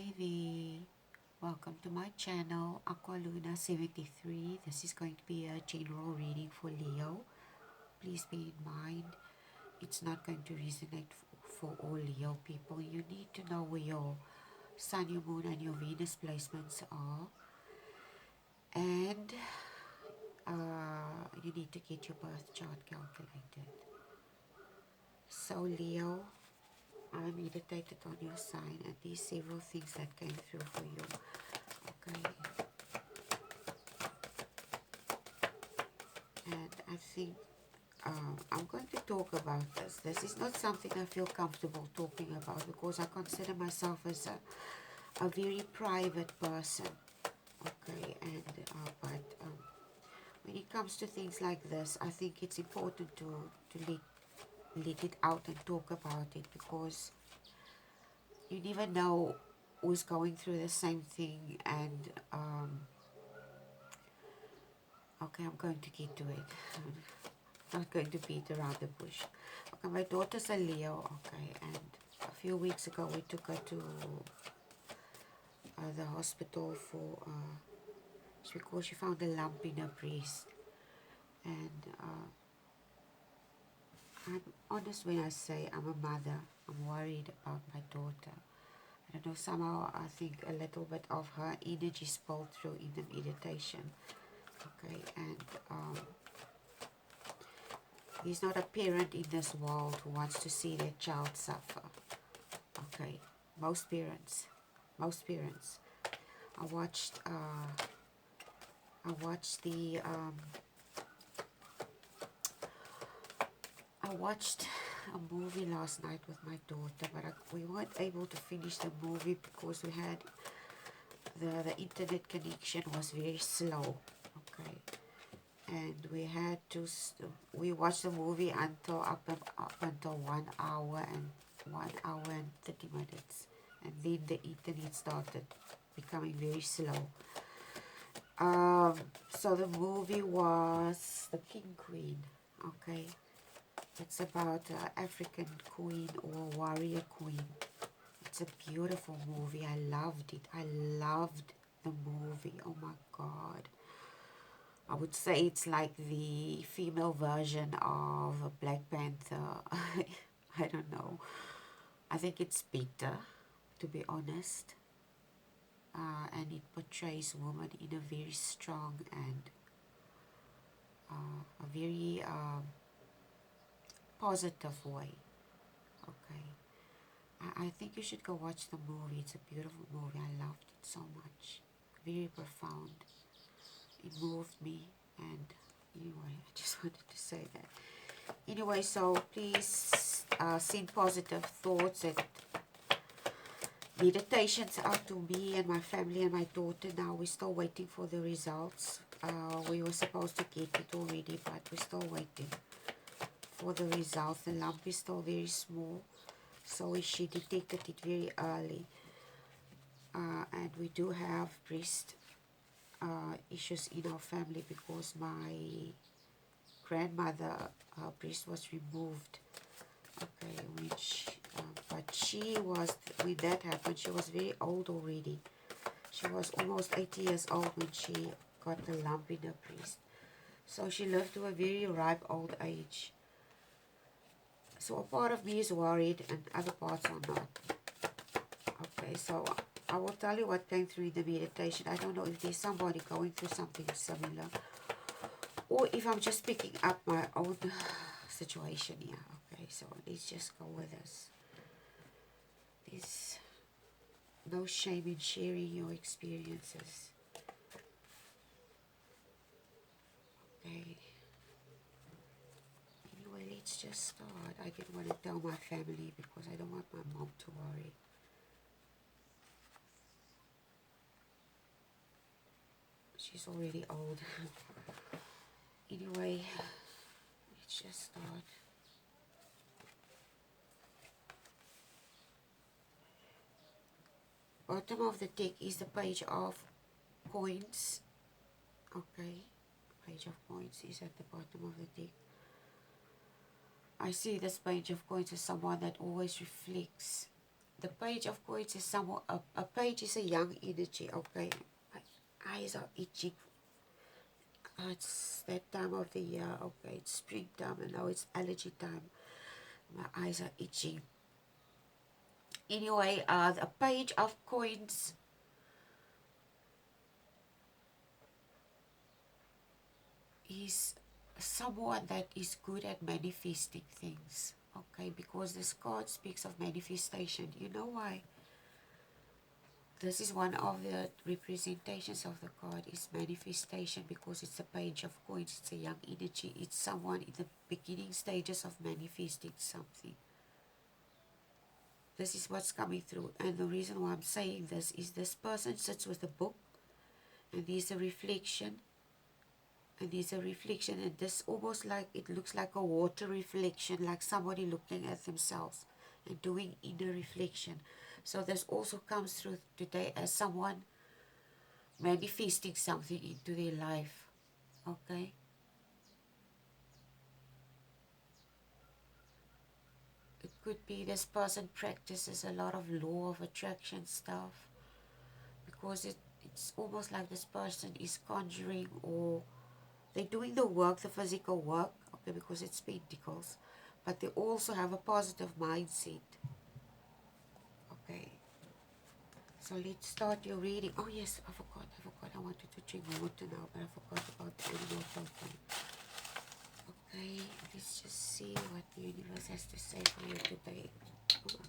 Hi there, welcome to my channel Aqualuna73. This is going to be a general reading for Leo. Please be in mind, it's not going to resonate for all Leo people. You need to know where your Sun, your Moon and your Venus placements are, and you need to get your birth chart calculated. So Leo, I meditated on your sign and these several things that came through for you. Okay, and I think I'm going to talk about this. This is not something I feel comfortable talking about because I consider myself as a very private person. Okay, and but when it comes to things like this, I think it's important to let it out and talk about it, because you never know who's going through the same thing. And okay, I'm going to get to it. Not going to beat around the bush. Okay, my daughter's a Leo. Okay, and a few weeks ago we took her to the hospital for it's because she found a lump in her breast. And I'm honest when I say I'm a mother. I'm worried about my daughter. I don't know, somehow I think a little bit of her energy spilled through in the meditation. Okay, and there's not a parent in this world who wants to see their child suffer. Okay, most parents. I watched a movie last night with my daughter, but we weren't able to finish the movie because we had the internet connection was very slow. Okay, and we watched the movie until up until 1 hour and 30 minutes, and then the internet started becoming very slow. So the movie was The King Queen. Okay, it's about an African queen or warrior queen. It's a beautiful movie. I loved it. I loved the movie. Oh my God. I would say it's like the female version of Black Panther. I don't know. I think it's better, to be honest. And it portrays women in a very strong and a very positive way. Okay. I think you should go watch the movie. It's a beautiful movie. I loved it so much. Very profound. It moved me. And anyway, I just wanted to say that. Anyway, so please send positive thoughts and meditations out to me and my family and my daughter. Now we're still waiting for the results. We were supposed to get it already, but we're still waiting for the results. The lump is still very small, so she detected it very early. And we do have breast issues in our family because my grandmother, her breast was removed. Okay, but she was, when that happened, she was very old already. She was almost 80 years old when she got the lump in her breast. So she lived to a very ripe old age. So a part of me is worried and other parts are not. Okay, so I will tell you what came through in the meditation. I don't know if there's somebody going through something similar, or if I'm just picking up my own situation here. Okay, so let's just go with this. There's no shame in sharing your experiences. Okay. Anyway, let's just start. I didn't want to tell my family because I don't want my mom to worry. She's already old. Anyway, let's just start. Bottom of the deck is the page of coins. Okay, page of coins is at the bottom of the deck. I see this page of coins as someone that always reflects The Page of Coins is somewhat, a page is a young energy, okay? My eyes are itching. It's that time of the year, okay? It's springtime and now it's allergy time. My eyes are itching. Anyway, the Page of Coins is someone that is good at manifesting things, okay? Because this card speaks of manifestation. You know why? This is one of the representations of the card is manifestation, because it's a Page of Coins, it's a young energy, it's someone in the beginning stages of manifesting something. This is what's coming through, and the reason why I'm saying this is this person sits with a book, and there's a reflection, and this almost like, it looks like a water reflection, like somebody looking at themselves and doing inner reflection. So this also comes through today as someone manifesting something into their life, okay? It could be this person practices a lot of law of attraction stuff, because it's almost like this person is conjuring, or they're doing the work, the physical work, okay, because it's pentacles, but they also have a positive mindset, okay? So let's start your reading. Oh yes, I forgot. I wanted to drink water now, but I forgot about the animal token. Okay, let's just see what the universe has to say for you today. Oh my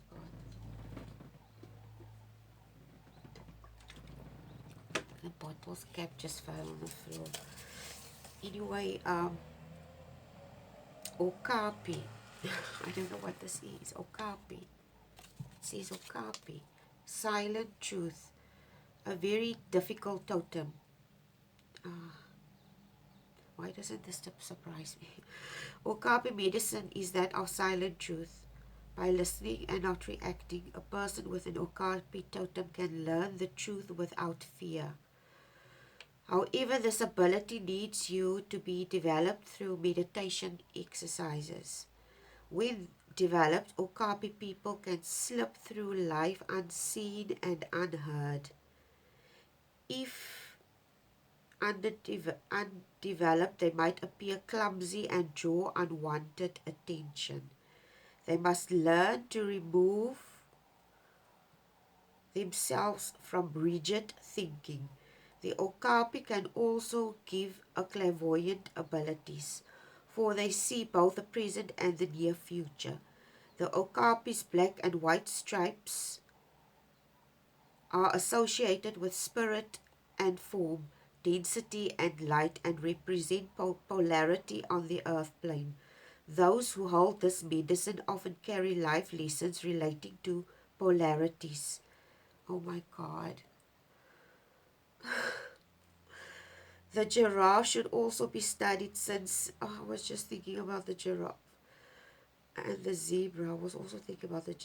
god. The bottle's cap just fell on the floor. Anyway, Okapi. I don't know what this is. Okapi. It says Okapi. Silent truth. A very difficult totem. Why doesn't this surprise me? Okapi medicine is that of silent truth. By listening and not reacting, a person with an Okapi totem can learn the truth without fear. However, this ability needs you to be developed through meditation exercises. When developed, Okapi people can slip through life unseen and unheard. If undeveloped, they might appear clumsy and draw unwanted attention. They must learn to remove themselves from rigid thinking. The Okapi can also give a clairvoyant abilities, for they see both the present and the near future. The Okapi's black and white stripes are associated with spirit and form, density and light, and represent polarity on the earth plane. Those who hold this medicine often carry life lessons relating to polarities. Oh my God. The giraffe should also be studied since, I was just thinking about the giraffe. And the zebra, I was also thinking about the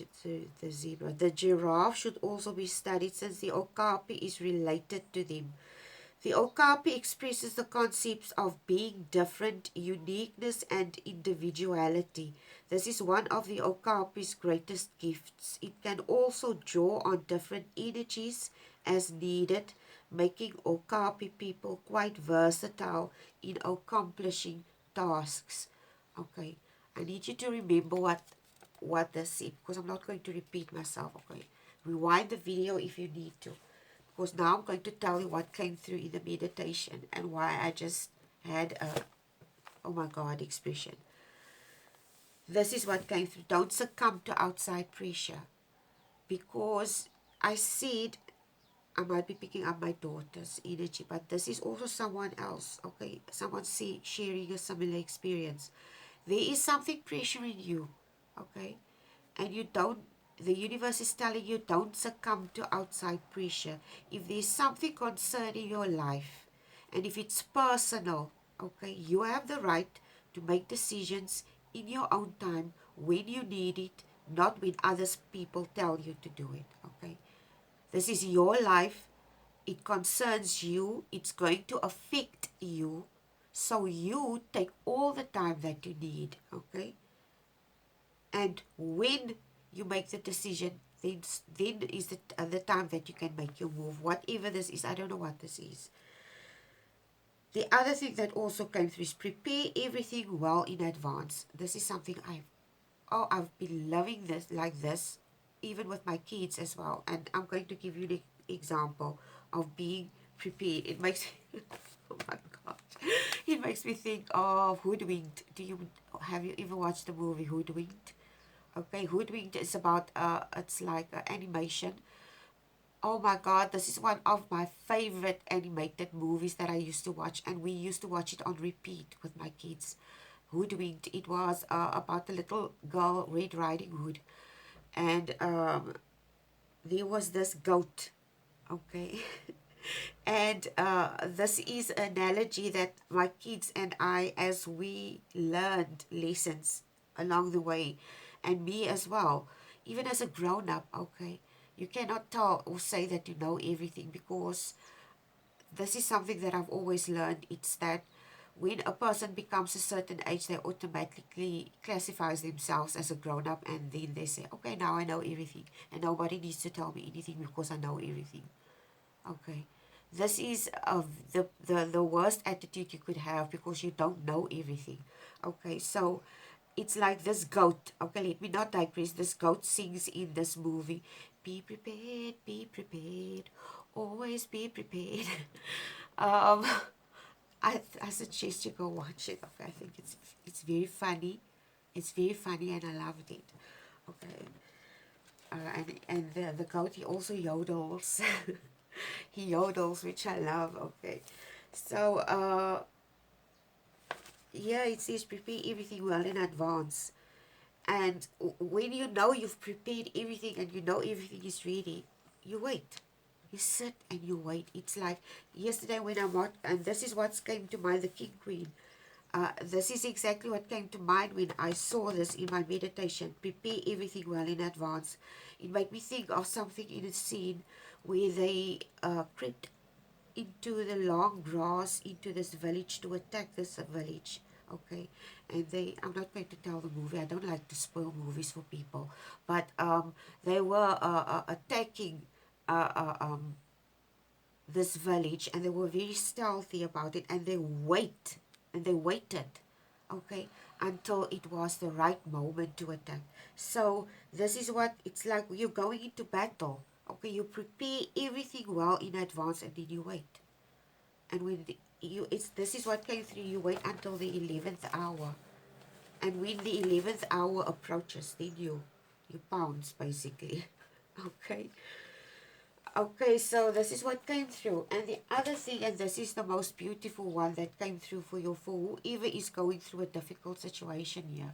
zebra. The giraffe should also be studied since the Okapi is related to them. The Okapi expresses the concepts of being different, uniqueness, and individuality. This is one of the Okapi's greatest gifts. It can also draw on different energies as needed, making Okapi people quite versatile in accomplishing tasks. Okay, I need you to remember what this is, because I'm not going to repeat myself. Okay, rewind the video if you need to, because now I'm going to tell you what came through in the meditation and why I just had a, oh my God, expression. This is what came through. Don't succumb to outside pressure, because I said I might be picking up my daughter's energy, but this is also someone else, okay? Someone sharing a similar experience. There is something pressuring you, okay? And you don't, the universe is telling you, don't succumb to outside pressure. If there's something concerning your life, and if it's personal, okay, you have the right to make decisions in your own time when you need it, not when others people tell you to do it, okay? This is your life. It concerns you. It's going to affect you. So you take all the time that you need, okay? And when you make the decision, then is the time that you can make your move. Whatever this is, I don't know what this is. The other thing that also came through is prepare everything well in advance. This is something I've been loving this like this, even with my kids as well. And I'm going to give you the example of being prepared. It makes oh my God, it makes me think of Hoodwinked. Have you ever watched the movie Hoodwinked? Okay, Hoodwinked is about it's like animation. Oh my God, this is one of my favorite animated movies that I used to watch, and we used to watch it on repeat with my kids. Hoodwinked. It was about a little girl, Red Riding Hood, and there was this goat. Okay, and this is an analogy that my kids and I, as we learned lessons along the way, and me as well, even as a grown up. Okay, you cannot tell or say that you know everything, because this is something that I've always learned. It's that when a person becomes a certain age, they automatically classifies themselves as a grown-up, and then they say, okay, now I know everything, and nobody needs to tell me anything because I know everything. Okay, this is the worst attitude you could have, because you don't know everything. Okay, so it's like this goat. Okay, let me not digress. This goat sings in this movie, be prepared, always be prepared. um, I suggest you go watch it. Okay, I think it's very funny. It's very funny, and I loved it. Okay, and the goat, he also yodels. He yodels, which I love. Okay, so yeah, it says prepare everything well in advance. And when you know you've prepared everything and you know everything is ready, you wait. You sit and you wait. It's like yesterday when I watched, and this is what came to mind, the King Queen. This is exactly what came to mind when I saw this in my meditation. Prepare everything well in advance. It made me think of something in a scene where they crept into the long grass into this village to attack this village. Okay, and I'm not going to tell the movie. I don't like to spoil movies for people, but they were attacking uh, uh, um, this village, and they were very stealthy about it, and they waited, okay, until it was the right moment to attack. So this is what it's like. You're going into battle. Okay, you prepare everything well in advance, and then you wait. And when this is what came through. You wait until the 11th hour, and when the 11th hour approaches, then you pounce basically. Okay. Okay, so this is what came through. And the other thing, and this is the most beautiful one that came through for you, for whoever is going through a difficult situation here.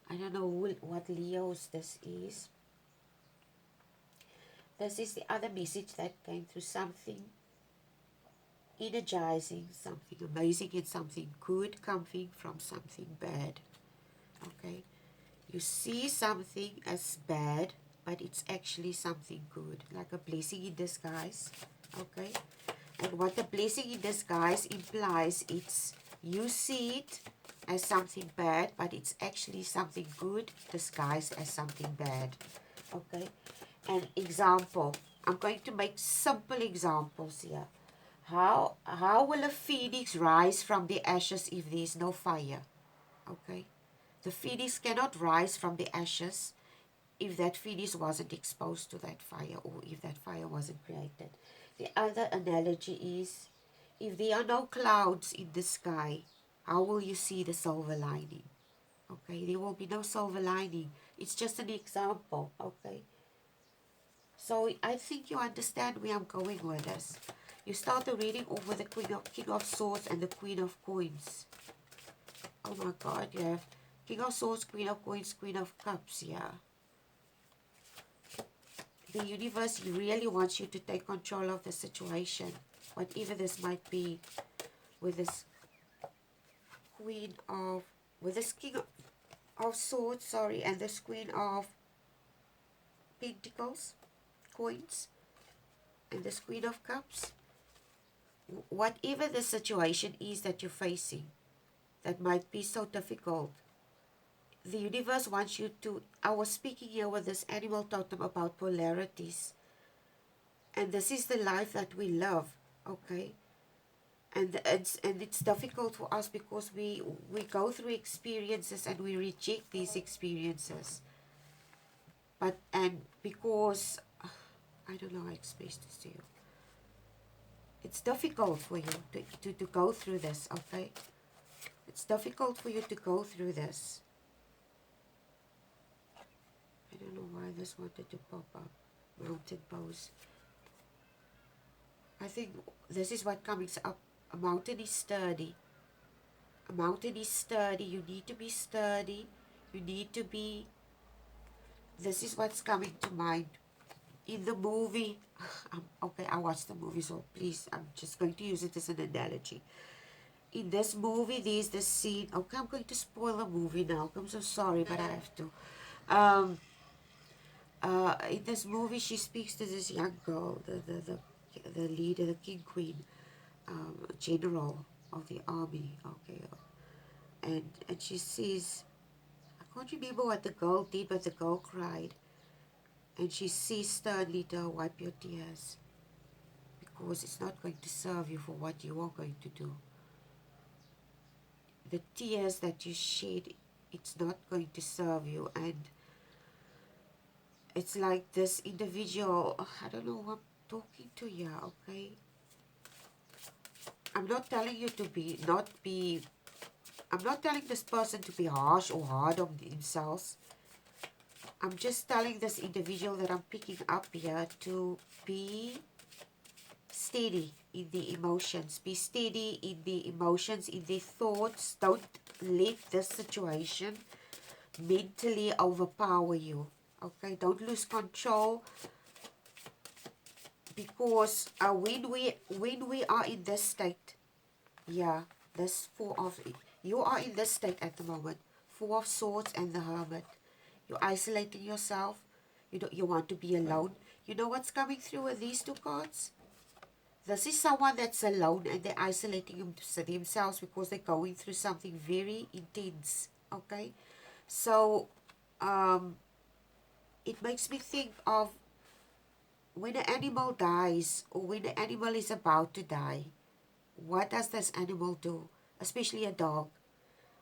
I don't know what Leo's this is. This is the other message that came through. Something energizing, something amazing, and something good coming from something bad. Okay, you see something as bad, but it's actually something good, like a blessing in disguise. Okay, and what the blessing in disguise implies, it's you see it as something bad, but it's actually something good disguised as something bad. Okay, an example, I'm going to make simple examples here. How will a phoenix rise from the ashes if there is no fire? Okay, the phoenix cannot rise from the ashes if that phoenix wasn't exposed to that fire, or if that fire wasn't created. The other analogy is, if there are no clouds in the sky, how will you see the silver lining? Okay, there will be no silver lining. It's just an example. Okay, so I think you understand where I'm going with this. You start the reading off with the King of Swords and the Queen of Coins. Oh my God, you have King of Swords, Queen of Coins, Queen of Cups. Yeah, the universe really wants you to take control of the situation, whatever this might be, with this Queen of, with this King of Swords, sorry, and this Queen of Pentacles, Coins, and this Queen of Cups. Whatever the situation is that you're facing that might be so difficult, the universe wants you to, I was speaking here with this animal totem about polarities, and this is the life that we love, okay? And it's difficult for us because we go through experiences and we reject these experiences, but and because I don't know how to express this to you. It's difficult for you to go through this, okay? It's difficult for you to go through this. I don't know why this wanted to pop up. Mountain pose. I think this is what comes up. A mountain is sturdy. A mountain is sturdy. You need to be sturdy. You need to be... This is what's coming to mind. In the movie... okay, I watched the movie, so please, I'm just going to use it as an analogy. In this movie, there's this scene... Okay, I'm going to spoil the movie now. I'm so sorry, but I have to. In this movie, she speaks to this young girl, the leader, the king queen, general of the army. Okay, and she says, I can't remember what the girl did, but the girl cried, and she says sternly to her, wipe your tears, because it's not going to serve you for what you are going to do. The tears that you shed, it's not going to serve you. And it's like this individual, I don't know who I'm talking to here, okay? I'm not telling you to I'm not telling this person to be harsh or hard on themselves. I'm just telling this individual that I'm picking up here to be steady in the emotions. Be steady in the emotions, in the thoughts. Don't let this situation mentally overpower you. Okay, don't lose control, because when we are in this state, yeah, this Four of, you are in this state at the moment, Four of Swords and the Hermit. You're isolating yourself. You want to be alone. You know what's coming through with these two cards? This is someone that's alone and they're isolating themselves because they're going through something very intense. Okay, so it makes me think of when an animal dies, or when an animal is about to die. What does this animal do? Especially a dog.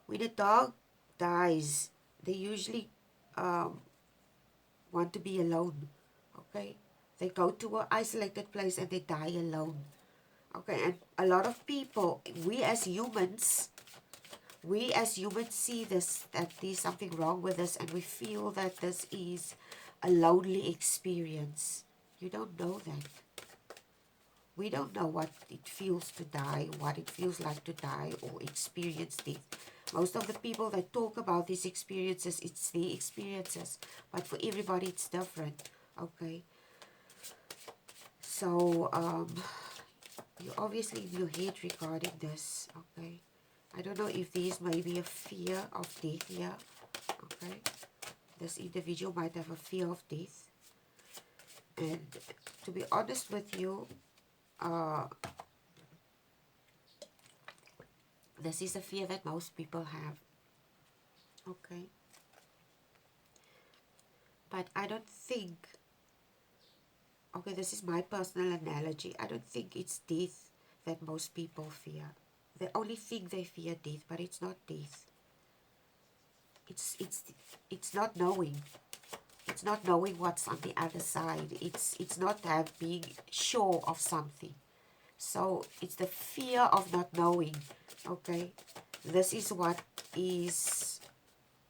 When a dog dies, they usually want to be alone. Okay? They go to an isolated place and they die alone. Okay, and a lot of people, we as humans see this, that there's something wrong with us, and we feel that this is a lonely experience. You don't know that. We don't know what it feels to die, what it feels like to die or experience death. Most of the people that talk about these experiences, it's their experiences. But for everybody, it's different. Okay. So, you're obviously in your head regarding this. Okay. I don't know if there's maybe a fear of death here. Okay. This individual might have a fear of death. And to be honest with you, this is a fear that most people have. Okay. But I don't think, okay, this is my personal analogy. I don't think it's death that most people fear. They only think they fear death, but it's not death. It's not knowing. It's not knowing what's on the other side. It's not being sure of something. So it's the fear of not knowing. Okay, this is what is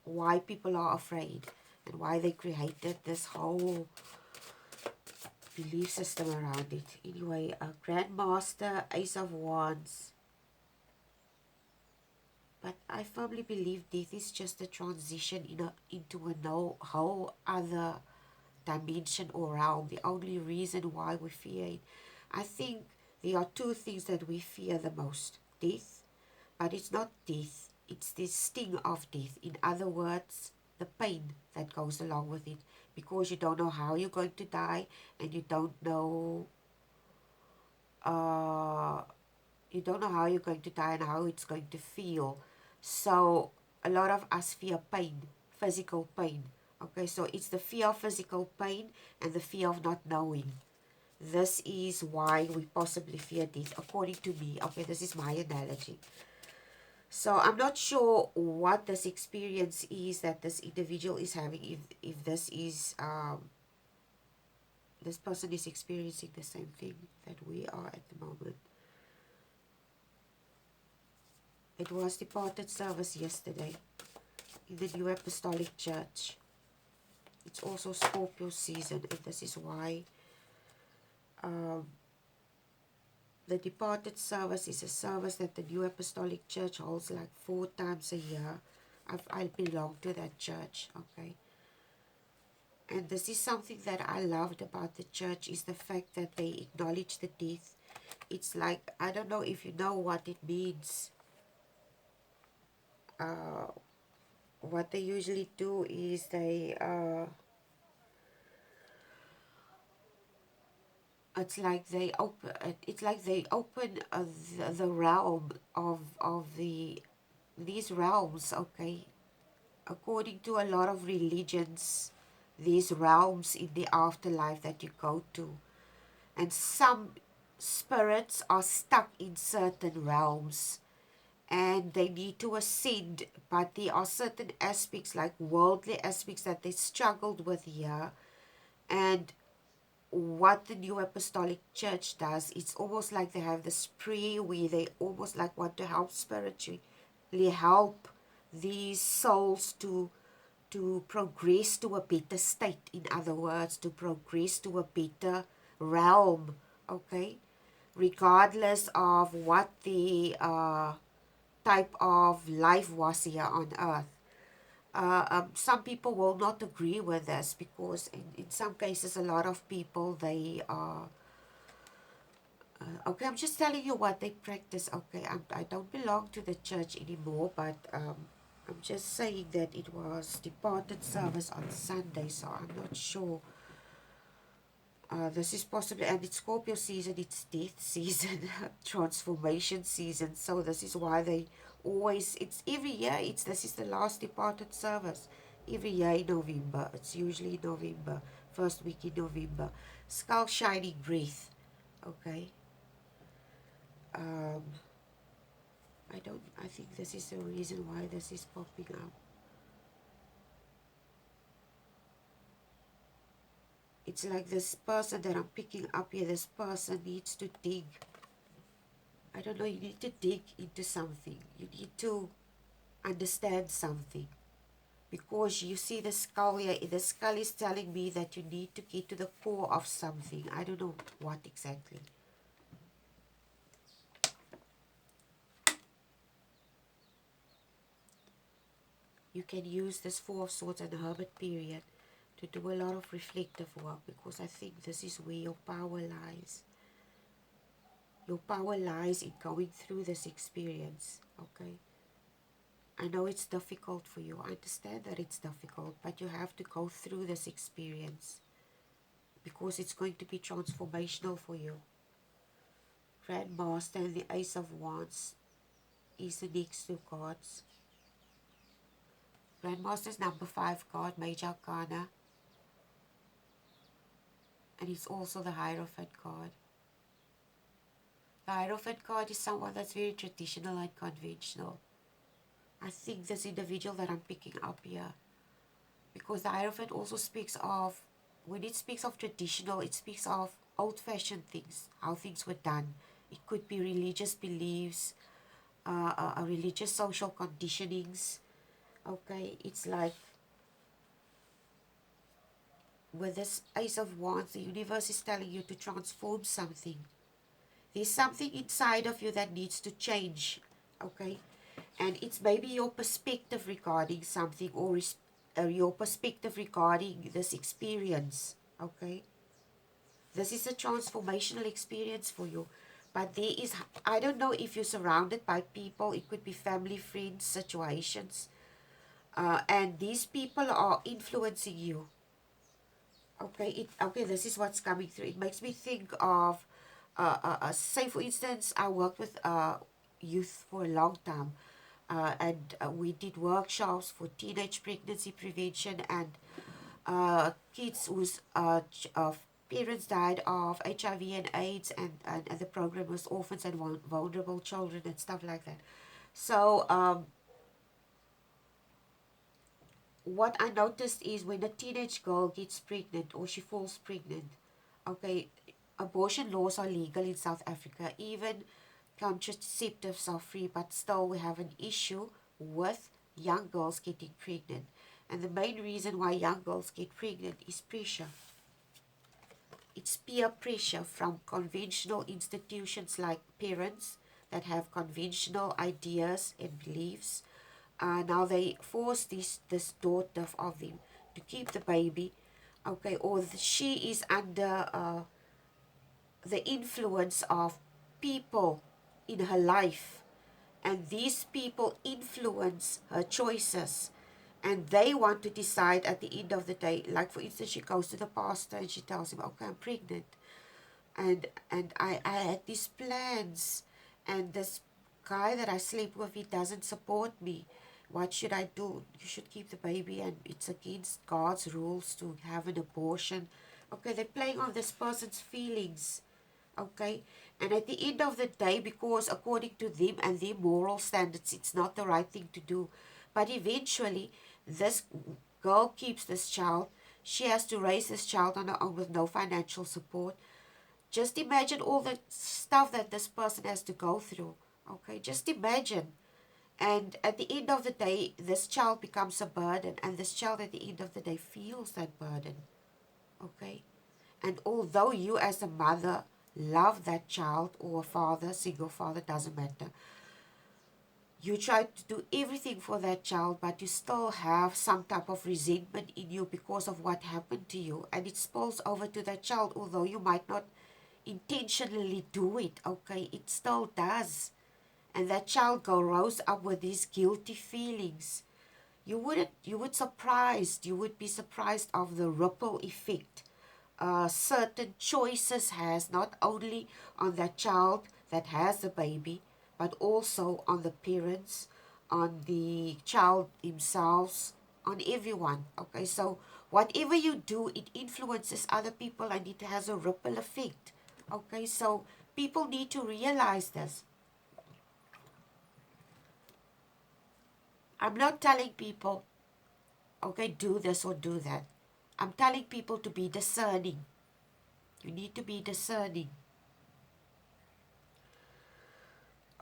why people are afraid and why they created this whole belief system around it. Anyway, a Grandmaster, Ace of Wands. But I firmly believe death is just a transition into a whole other dimension or realm. The only reason why we fear it, I think there are two things that we fear the most. Death, but it's not death. It's the sting of death. In other words, the pain that goes along with it. Because you don't know how you're going to die, and you don't know how you're going to die and how it's going to feel. So a lot of us fear pain, physical pain. Okay, so it's the fear of physical pain and the fear of not knowing. This is why we possibly fear death, according to me. Okay, this is my analogy. So I'm not sure what this experience is that this individual is having, if this is this person is experiencing the same thing that we are at the moment. It was departed service yesterday in the New Apostolic Church. It's also Scorpio season, and this is why the departed service is a service that the New Apostolic Church holds like 4 times a year. I belong to that church, okay? And this is something that I loved about the church, is the fact that they acknowledge the death. It's like, I don't know if you know what it means. What they usually do is it's like they open the realm of these realms, okay? According to a lot of religions, these realms in the afterlife that you go to, and some spirits are stuck in certain realms and they need to ascend, but there are certain aspects, like worldly aspects, that they struggled with here. And what the New Apostolic Church does, it's almost like they have this prayer where they almost like want to help spiritually, help these souls to progress to a better state. In other words, to progress to a better realm, okay? Regardless of what the type of life was here on earth. Some people will not agree with this, because in some cases a lot of people, they are okay, I'm just telling you what they practice. Okay, I don't belong to the church anymore, but I'm just saying that it was departed service on Sunday, so I'm not sure. This is possibly, and it's Scorpio season, it's death season, transformation season. So this is why they always, it's every year, this is the last departed service. Every year in November, it's usually November, first week in November. Skull shining breath, okay. Um, I think this is the reason why this is popping up. It's like this person that I'm picking up here, this person needs to dig. I don't know, you need to dig into something. You need to understand something. Because you see the skull here, the skull is telling me that you need to get to the core of something. I don't know what exactly. You can use this Four of Swords and the Hermit period to do a lot of reflective work, because I think this is where your power lies. Your power lies in going through this experience, okay? I know it's difficult for you. I understand that it's difficult, but you have to go through this experience because it's going to be transformational for you. Grand Master and the Ace of Wands is the next 2 cards. Grand Master's number 5 card, Major Arcana, and it's also the Hierophant card. The Hierophant card is someone that's very traditional and conventional. I think this individual that I'm picking up here, because the Hierophant also speaks of, when it speaks of traditional, it speaks of old-fashioned things, how things were done. It could be religious beliefs, religious social conditionings. Okay, it's like with this Ace of Wands, the universe is telling you to transform something. There's something inside of you that needs to change, okay? And it's maybe your perspective regarding something, or your perspective regarding this experience, okay? This is a transformational experience for you. But there is, I don't know if you're surrounded by people, it could be family, friends, situations, and these people are influencing you. Okay, okay, this is what's coming through. It makes me think of, say for instance, I worked with youth for a long time. and we did workshops for teenage pregnancy prevention, and kids whose parents died of HIV and AIDS, and the program was orphans and vulnerable children and stuff like that. So what I noticed is when a teenage girl gets pregnant or she falls pregnant, okay, abortion laws are legal in South Africa. Even contraceptives are free, but still we have an issue with young girls getting pregnant. And the main reason why young girls get pregnant is pressure. It's peer pressure from conventional institutions like parents that have conventional ideas and beliefs. Now they force this daughter of them to keep the baby, okay, or she is under the influence of people in her life, and these people influence her choices, and they want to decide at the end of the day. Like for instance, she goes to the pastor and she tells him, okay, I'm pregnant, and I had these plans, and this guy that I sleep with, he doesn't support me. What should I do? You should keep the baby, and it's against God's rules to have an abortion. Okay, they're playing on this person's feelings. Okay, and at the end of the day, because according to them and their moral standards, it's not the right thing to do. But eventually, this girl keeps this child. She has to raise this child on her own with no financial support. Just imagine all the stuff that this person has to go through. Okay, just imagine. And at the end of the day, this child becomes a burden, and this child at the end of the day feels that burden. Okay, and although you as a mother love that child, or a father, single father, doesn't matter, you try to do everything for that child, but you still have some type of resentment in you because of what happened to you, and it spills over to that child. Although you might not intentionally do it, okay, it still does. And that child grows up with these guilty feelings. You would be surprised of the ripple effect certain choices has, not only on that child that has the baby, but also on the parents, on the child themselves, on everyone. Okay, so whatever you do, it influences other people, and it has a ripple effect. Okay, so people need to realize this. I'm not telling people, okay, do this or do that. I'm telling people to be discerning. You need to be discerning.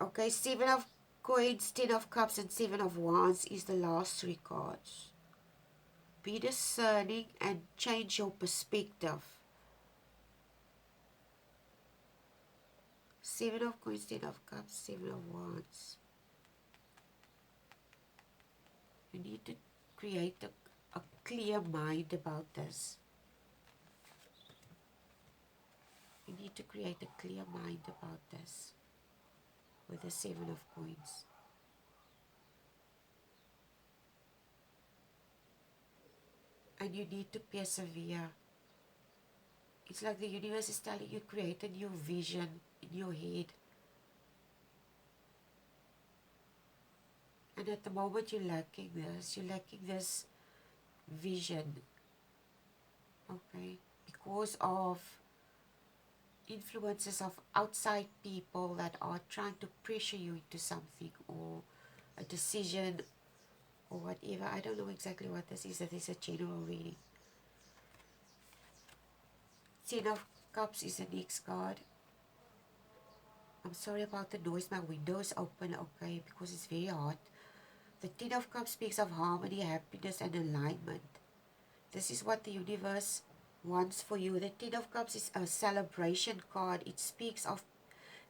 Okay, Seven of Coins, Ten of Cups, and Seven of Wands is the last three cards. Be discerning and change your perspective. Seven of Coins, Ten of Cups, Seven of Wands. You need to create a clear mind about this. You need to create a clear mind about this with the Seven of Coins. And you need to persevere. It's like the universe is telling you, create a new vision in your head. And at the moment you're lacking this vision, okay, because of influences of outside people that are trying to pressure you into something, or a decision, or whatever. I don't know exactly what this is. That is a general reading. Ten of Cups is the next card. I'm sorry about the noise. My window is open, okay, because it's very hot. The Ten of Cups speaks of harmony, happiness, and alignment. This is what the universe wants for you. The Ten of Cups is a celebration card. It speaks of,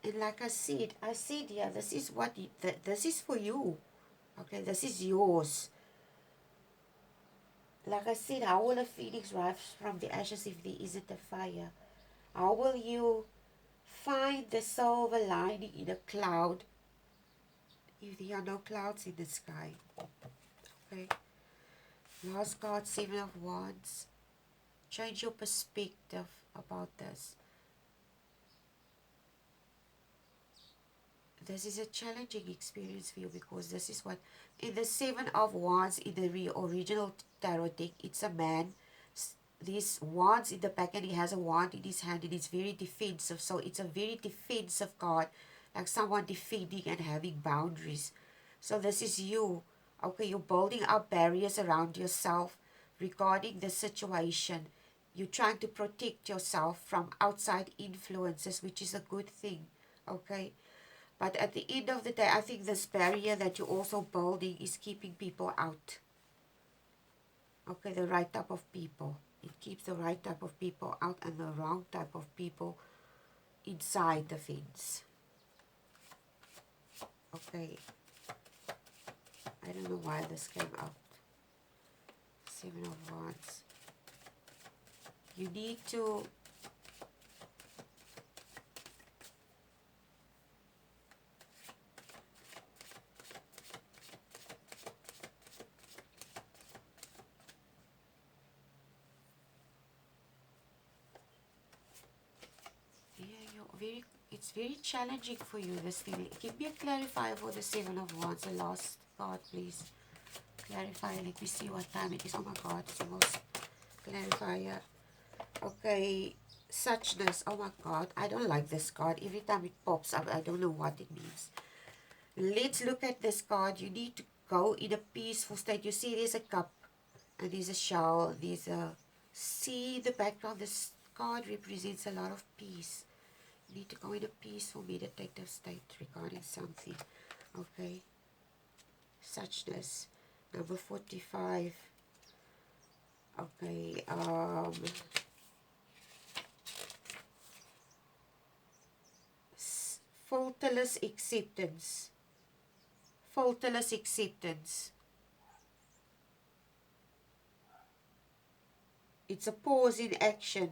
and like I said here, this is what this is for you. Okay, this is yours. Like I said, how will a phoenix rise from the ashes if there isn't a fire? How will you find the silver lining in a cloud if there are no clouds in the sky? Okay. Last card, Seven of Wands. Change your perspective about this. this is a challenging experience for you, because this is what, in the Seven of Wands, in the original tarot deck, it's a man. These wands in the back, and he has a wand in his hand, and it's very defensive. So it's a very defensive card, like someone defending and having boundaries. So this is you. Okay, you're building up barriers around yourself regarding the situation. You're trying to protect yourself from outside influences, which is a good thing. Okay, but at the end of the day, I think this barrier that you're also building is keeping people out. Okay, the right type of people. It keeps the right type of people out and the wrong type of people inside the fence. Okay, I don't know why this came out. Seven of Wands. You need to it's very challenging for you, this thing. Give me a clarifier for the Seven of Wands, the last card, please. Clarifier, let me see what time it is. Oh my God, it's almost clarifier. Okay, suchness. Oh my God, I don't like this card. Every time it pops up, I don't know what it means. Let's look at this card. You need to go in a peaceful state. You see there's a cup and there's a shell. There's a... See the background. This card represents a lot of peace. You need to go in a peaceful meditative state regarding something. Okay. Suchness. Number 45. Okay. Faultless acceptance. Faultless acceptance. It's a pause in action.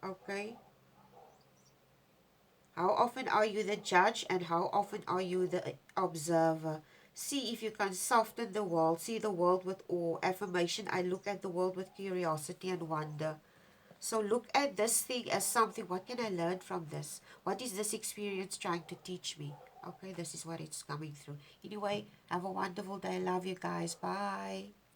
Okay. How often are you the judge and how often are you the observer? See if you can soften the world. See the world with awe. Affirmation, I look at the world with curiosity and wonder. So look at this thing as something. What can I learn from this? What is this experience trying to teach me? Okay, this is what it's coming through. Anyway, have a wonderful day. Love you guys. Bye.